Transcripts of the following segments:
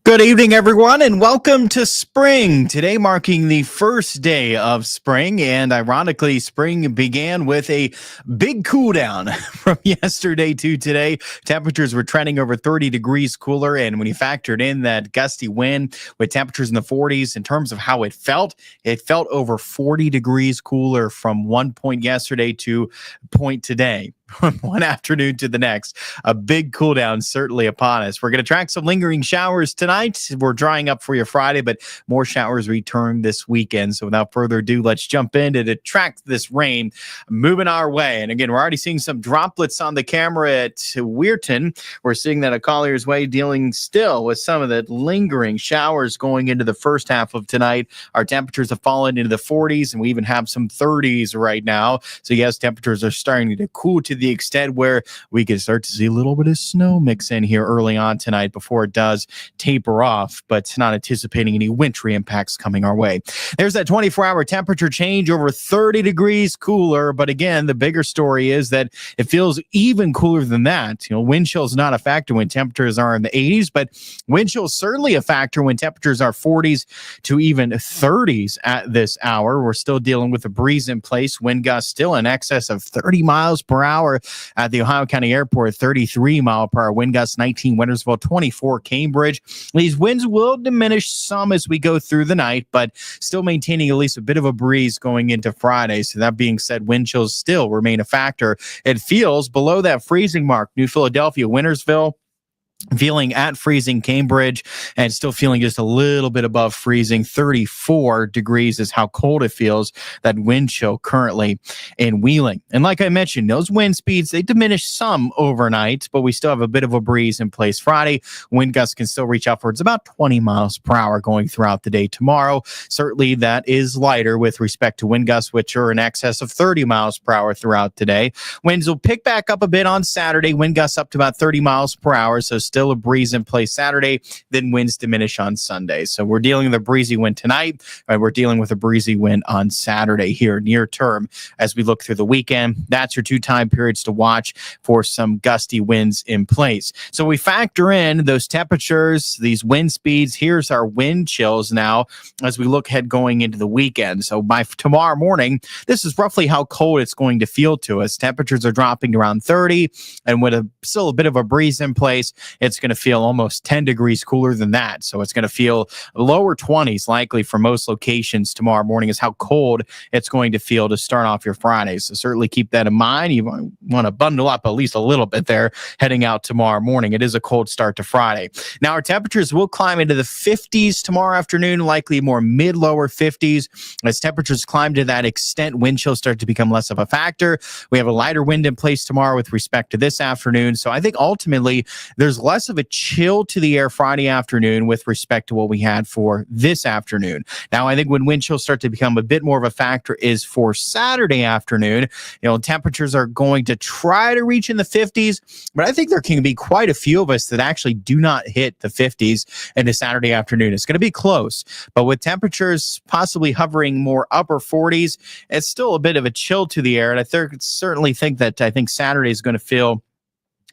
Good evening, everyone, and welcome to spring. Today marking the first day of spring, and ironically, spring began with a big cool down from yesterday to today. Temperatures were trending over 30 degrees cooler, and when you factored in that gusty wind with temperatures in the 40s, in terms of how it felt over 40 degrees cooler from one point yesterday to point today. From one afternoon to the next, a big cool down certainly upon us. We're going to track some lingering showers tonight. We're drying up for you Friday, but more showers return this weekend. So without further ado, let's jump in to track this rain moving our way. And again, we're already seeing some droplets on the camera at Weirton. We're seeing that at Collier's Way, dealing still with some of the lingering showers going into the first half of tonight. Our temperatures have fallen into the 40s, and we even have some 30s right now. So yes, temperatures are starting to cool to the extent where we can start to see a little bit of snow mix in here early on tonight before it does taper off, but not anticipating any wintry impacts coming our way. There's that 24-hour temperature change over 30 degrees cooler, but again, the bigger story is that it feels even cooler than that. Wind chill is not a factor when temperatures are in the 80s, but wind chill is certainly a factor when temperatures are 40s to even 30s at this hour. We're still dealing with a breeze in place, wind gusts still in excess of 30 miles per hour at the Ohio County Airport, 33 mile per hour wind gusts, 19 Wintersville, 24 Cambridge. These winds will diminish some as we go through the night, but still maintaining at least a bit of a breeze going into Friday. So that being said, wind chills still remain a factor. It feels below that freezing mark. New Philadelphia, Wintersville, feeling at freezing Cambridge, and still feeling just a little bit above freezing. 34 degrees is how cold it feels, that wind chill currently in Wheeling. And like I mentioned, those wind speeds, they diminish some overnight, but we still have a bit of a breeze in place Friday. Wind gusts can still reach upwards about 20 miles per hour going throughout the day tomorrow. Certainly that is lighter with respect to wind gusts, which are in excess of 30 miles per hour throughout today. Winds will pick back up a bit on Saturday. Wind gusts up to about 30 miles per hour, so still a breeze in place Saturday, then winds diminish on Sunday. So we're dealing with a breezy wind tonight, and we're dealing with a breezy wind on Saturday here near term as we look through the weekend. That's your two time periods to watch for some gusty winds in place. So we factor in those temperatures, these wind speeds. Here's our wind chills now as we look ahead going into the weekend. So by tomorrow morning, this is roughly how cold it's going to feel to us. Temperatures are dropping around 30, and with still a bit of a breeze in place, it's going to feel almost 10 degrees cooler than that. So it's going to feel lower 20s likely for most locations tomorrow morning is how cold it's going to feel to start off your Friday. So certainly keep that in mind. You want to bundle up at least a little bit there heading out tomorrow morning. It is a cold start to Friday. Now our temperatures will climb into the 50s tomorrow afternoon, likely more mid-lower 50s. As temperatures climb to that extent, wind chills start to become less of a factor. We have a lighter wind in place tomorrow with respect to this afternoon. So I think ultimately there's less of a chill to the air Friday afternoon with respect to what we had for this afternoon. Now, I think when wind chills start to become a bit more of a factor is for Saturday afternoon. Temperatures are going to try to reach in the 50s, but I think there can be quite a few of us that actually do not hit the 50s into Saturday afternoon. It's going to be close, but with temperatures possibly hovering more upper 40s, it's still a bit of a chill to the air. And I certainly think that Saturday is going to feel,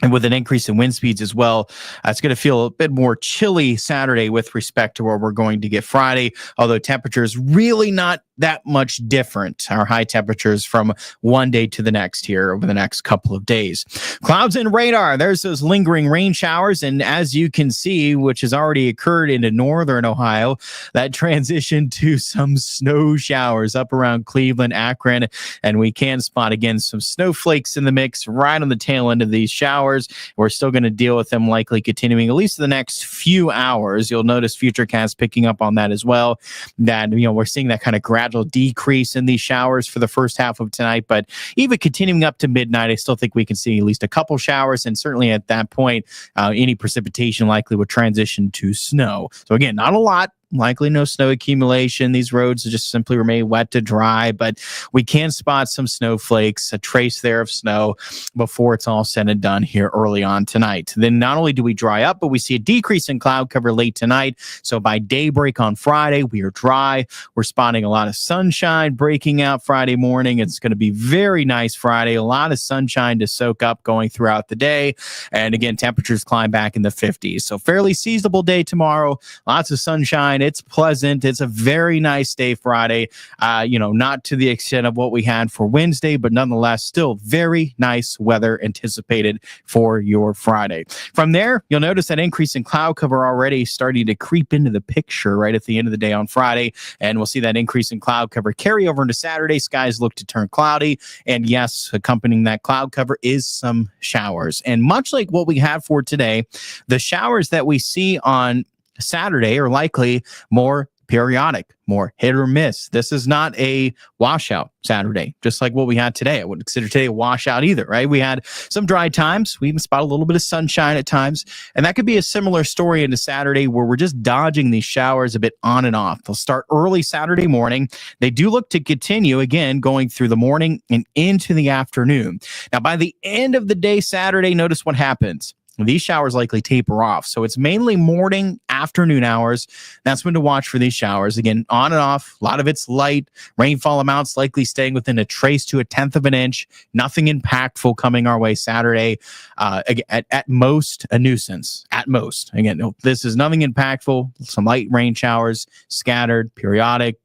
and with an increase in wind speeds as well, it's going to feel a bit more chilly Saturday with respect to where we're going to get Friday, although temperatures really not that much different. Our high temperatures from one day to the next here over the next couple of days. Clouds and radar. There's those lingering rain showers. And as you can see, which has already occurred into northern Ohio, that transition to some snow showers up around Cleveland, Akron. And we can spot again some snowflakes in the mix right on the tail end of these showers. We're still going to deal with them likely continuing at least the next few hours. You'll notice Futurecast picking up on that as well. That, we're seeing that kind of gradual decrease in these showers for the first half of tonight, but even continuing up to midnight, I still think we can see at least a couple showers, and certainly at that point, any precipitation likely would transition to snow. So again, not a lot, likely no snow accumulation. These roads just simply remain wet to dry, but we can spot some snowflakes, a trace there of snow before it's all said and done here early on tonight. Then not only do we dry up, but we see a decrease in cloud cover late tonight. So by daybreak on Friday, we are dry. We're spotting a lot of sunshine breaking out Friday morning. It's going to be very nice Friday. A lot of sunshine to soak up going throughout the day. And again, temperatures climb back in the 50s. So fairly seasonable day tomorrow. Lots of sunshine. It's pleasant. It's a very nice day Friday. Not to the extent of what we had for Wednesday, but nonetheless, still very nice weather anticipated for your Friday. From there, you'll notice that increase in cloud cover already starting to creep into the picture right at the end of the day on Friday. And we'll see that increase in cloud cover carry over into Saturday. Skies look to turn cloudy. And yes, accompanying that cloud cover is some showers. And much like what we had for today, the showers that we see on Saturday are likely more periodic, more hit or miss. This is not a washout Saturday, just like what we had today. I wouldn't consider today a washout either, right? We had some dry times. We even spot a little bit of sunshine at times. And that could be a similar story into Saturday where we're just dodging these showers a bit on and off. They'll start early Saturday morning. They do look to continue, again, going through the morning and into the afternoon. Now, by the end of the day Saturday, notice what happens. These showers likely taper off. So it's mainly morning, afternoon hours. That's when to watch for these showers. Again, on and off. A lot of it's light. Rainfall amounts likely staying within a trace to a tenth of an inch. Nothing impactful coming our way Saturday. At most, a nuisance. At most. Again, this is nothing impactful. Some light rain showers, scattered, periodic.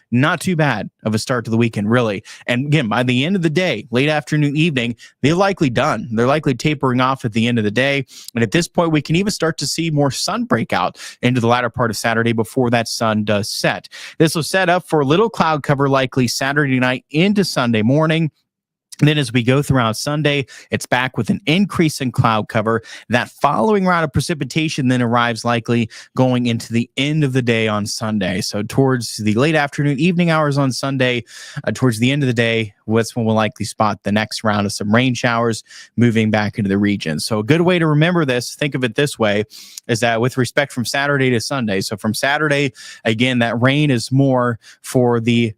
Not too bad of a start to the weekend, really. And again, by the end of the day, late afternoon, evening, they're likely done. They're likely tapering off at the end of the day. And at this point, we can even start to see more sun break out into the latter part of Saturday before that sun does set. This will set up for a little cloud cover likely Saturday night into Sunday morning. And then as we go throughout Sunday, it's back with an increase in cloud cover. That following round of precipitation then arrives likely going into the end of the day on Sunday. So towards the late afternoon, evening hours on Sunday, towards the end of the day, that's when we'll likely spot the next round of some rain showers moving back into the region. So a good way to remember this, think of it this way, is that with respect from Saturday to Sunday. So from Saturday, again, that rain is more for the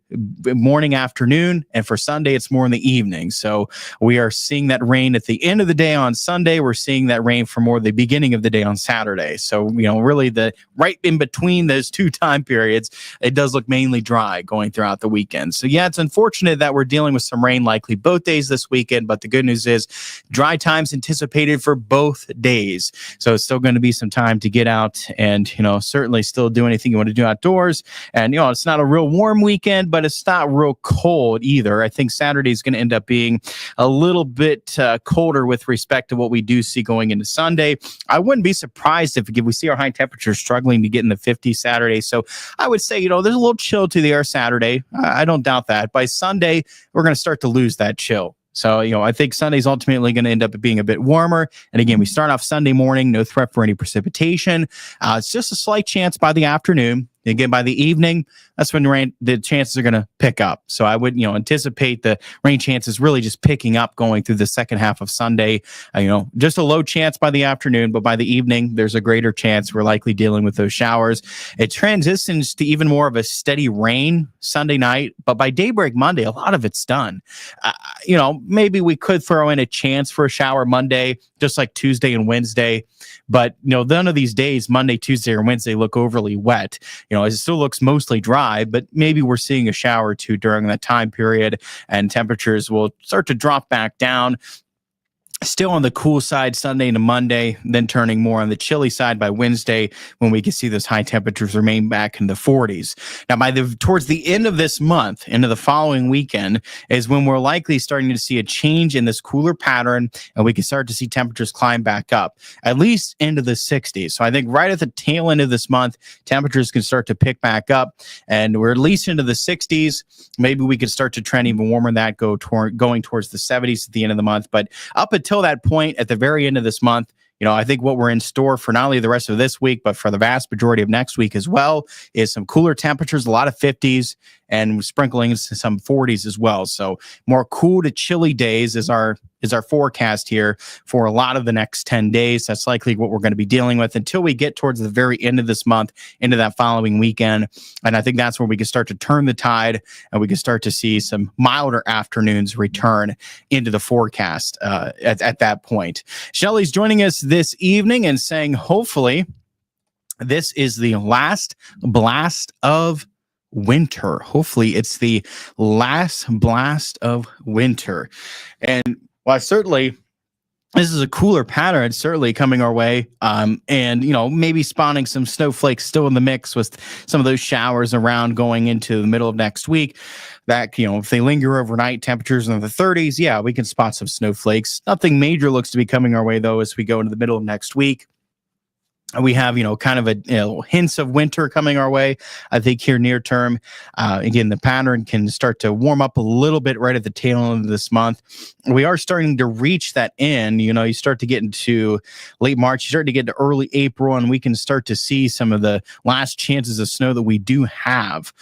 morning, afternoon, and for Sunday, it's more in the evening. So we are seeing that rain at the end of the day on Sunday. We're seeing that rain for more the beginning of the day on Saturday. So, really the right in between those two time periods, it does look mainly dry going throughout the weekend. So yeah, it's unfortunate that we're dealing with some rain likely both days this weekend, but the good news is dry times anticipated for both days. So it's still going to be some time to get out and, certainly still do anything you want to do outdoors. And, it's not a real warm weekend, but it's not real cold either. I think Saturday is going to end up being a little bit colder with respect to what we do see going into Sunday. I wouldn't be surprised if we see our high temperatures struggling to get in the 50s Saturday. So I would say, there's a little chill to the air Saturday. I don't doubt that. By Sunday, we're going to start to lose that chill. So, I think Sunday's ultimately going to end up being a bit warmer. And again, we start off Sunday morning, no threat for any precipitation. It's just a slight chance by the afternoon. Again, by the evening, that's when the chances are going to pick up. So I would, anticipate the rain chances really just picking up going through the second half of Sunday. Just a low chance by the afternoon, but by the evening, there's a greater chance we're likely dealing with those showers. It transitions to even more of a steady rain Sunday night, but by daybreak Monday, a lot of it's done. Maybe we could throw in a chance for a shower Monday, just like Tuesday and Wednesday. But, none of these days, Monday, Tuesday, or Wednesday, look overly wet. It still looks mostly dry, but maybe we're seeing a shower or two during that time period, and temperatures will start to drop back down. Still on the cool side Sunday to Monday, then turning more on the chilly side by Wednesday when we can see those high temperatures remain back in the 40s. Now, towards the end of this month, into the following weekend, is when we're likely starting to see a change in this cooler pattern, and we can start to see temperatures climb back up, at least into the 60s. So I think right at the tail end of this month, temperatures can start to pick back up, and we're at least into the 60s. Maybe we could start to trend even warmer than that, going towards the 70s at the end of the month. But up until that point, at the very end of this month, I think what we're in store for not only the rest of this week, but for the vast majority of next week as well, is some cooler temperatures, a lot of 50s, and sprinkling some 40s as well. So more cool to chilly days is our is our forecast here for a lot of the next 10 days. That's likely what we're going to be dealing with until we get towards the very end of this month into that following weekend. And I think that's where we can start to turn the tide and we can start to see some milder afternoons return into the forecast at that point. Shelly's joining us this evening and saying, hopefully, this is the last blast of winter. Hopefully, it's the last blast of winter. And while certainly this is a cooler pattern, it's certainly coming our way. And, maybe spawning some snowflakes still in the mix with some of those showers around going into the middle of next week. That, if they linger overnight, temperatures in the 30s, yeah, we can spot some snowflakes. Nothing major looks to be coming our way, though, as we go into the middle of next week. We have, kind of hints of winter coming our way, I think, here near term. Again, the pattern can start to warm up a little bit right at the tail end of this month. We are starting to reach that end. You start to get into late March, you start to get into early April, and we can start to see some of the last chances of snow that we do have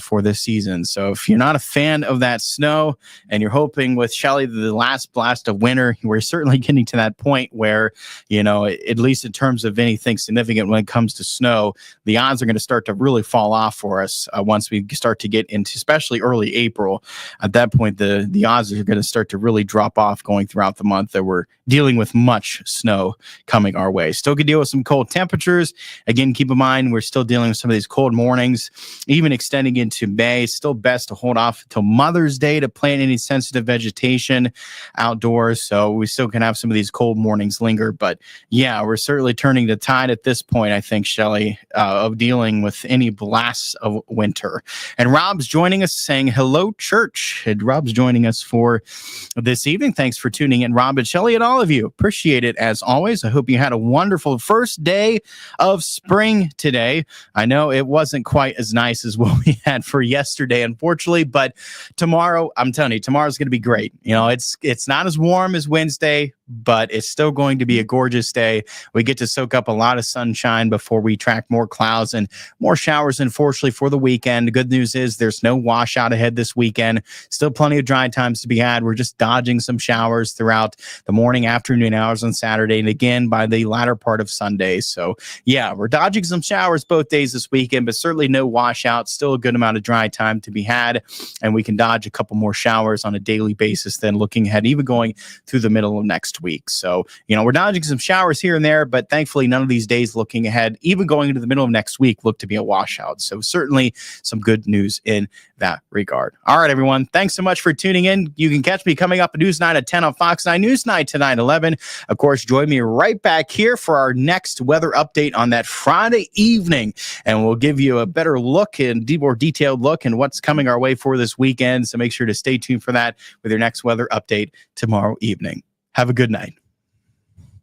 for this season. So if you're not a fan of that snow and you're hoping with Shelly the last blast of winter, we're certainly getting to that point where, at least in terms of anything significant when it comes to snow, the odds are going to start to really fall off for us once we start to get into especially early April. At that point, the odds are going to start to really drop off going throughout the month that we're dealing with much snow coming our way. Still could deal with some cold temperatures. Again, keep in mind, we're still dealing with some of these cold mornings, even extending into May. Still best to hold off until Mother's Day to plant any sensitive vegetation outdoors. So we still can have some of these cold mornings linger. But yeah, we're certainly turning the tide at this point, I think, Shelly, of dealing with any blasts of winter. And Rob's joining us saying, hello, church. And Rob's joining us for this evening. Thanks for tuning in, Rob and Shelly, and all of you. Appreciate it as always. I hope you had a wonderful first day of spring today. I know it wasn't quite as nice as what we had for yesterday, unfortunately, but tomorrow, I'm telling you, tomorrow's going to be great. It's not as warm as Wednesday, but it's still going to be a gorgeous day. We get to soak up a lot of sunshine before we track more clouds and more showers, unfortunately, for the weekend. The good news is there's no washout ahead this weekend. Still plenty of dry times to be had. We're just dodging some showers throughout the morning, afternoon hours on Saturday, and again by the latter part of Sunday. So yeah, we're dodging some showers both days this weekend, but certainly no washout. Still a good amount of dry time to be had, and we can dodge a couple more showers on a daily basis then looking ahead, even going through the middle of next week. So, we're dodging some showers here and there, but thankfully none of these days looking ahead, even going into the middle of next week, look to be a washout. So certainly some good news in that regard. All right, everyone. Thanks so much for tuning in. You can catch me coming up at Newsnight at 10 on Fox 9 Newsnight tonight, 11. Of course, join me right back here for our next weather update on that Friday evening. And we'll give you a better look and more detailed look and what's coming our way for this weekend. So make sure to stay tuned for that with your next weather update tomorrow evening. Have a good night.